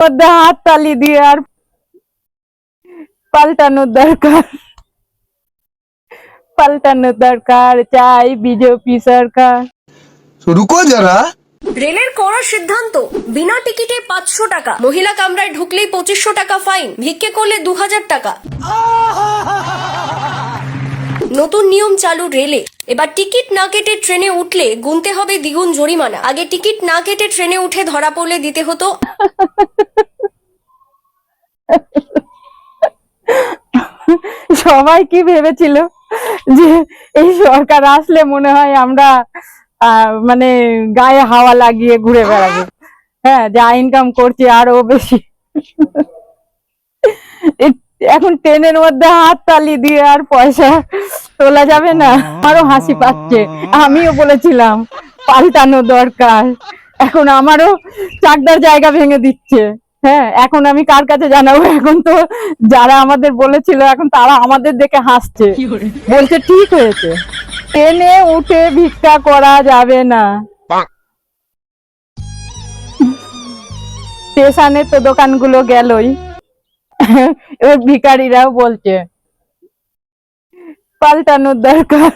মধ্যে হাত তালি দিয়ে আর পাল্টানোর দরকার, পাল্টানোর দরকার, চাই বিজেপি সরকার। রুকো যারা। রেলের কড়া সিদ্ধান্ত, বিনা টিকিটে 500 টাকা, মহিলা কামরায় ঢুকলেই 2500 টাকা ফাইন, ভিক্ষে করলে 2000 টাকা। নতুন নিয়ম চালু রেলে। এবার টিকিট না কেটে ট্রেনে উঠলে গুনতে হবে দ্বিগুণ জরিমানা। আগে টিকিট না কেটে ট্রেনে উঠে ধরা পড়লে দিতে হতো সবাই কি ভেবেছিল যে এই সরকার আসলে মনে হয় আমরা মানে গায়ে হাওয়া লাগিয়ে ঘুরে বেড়াবো, হ্যাঁ, যা ইনকাম করছি আরো বেশি। এখন ট্রেনের মধ্যে হাত তালি দিয়ে আর পয়সা তোলা যাবে না। আমারও হাসি পাচ্ছে, আমিও বলেছিলাম পাল্টানো দরকার। এখন আমারও চাকদার জায়গা ভেঙে দিচ্ছে। হ্যাঁ, এখন আমি কার কাছে জানাবো? এখন তো যারা আমাদের বলেছিল এখন তারা আমাদের দেখে হাসছে, বলছে ঠিক হয়েছে, ট্রেনে উঠে ভিক্ষা করা যাবে না। স্টেশনে তো দোকানগুলো গেলই, এবার ভিখারিরাও বলছে পাল্টানোর দরকার।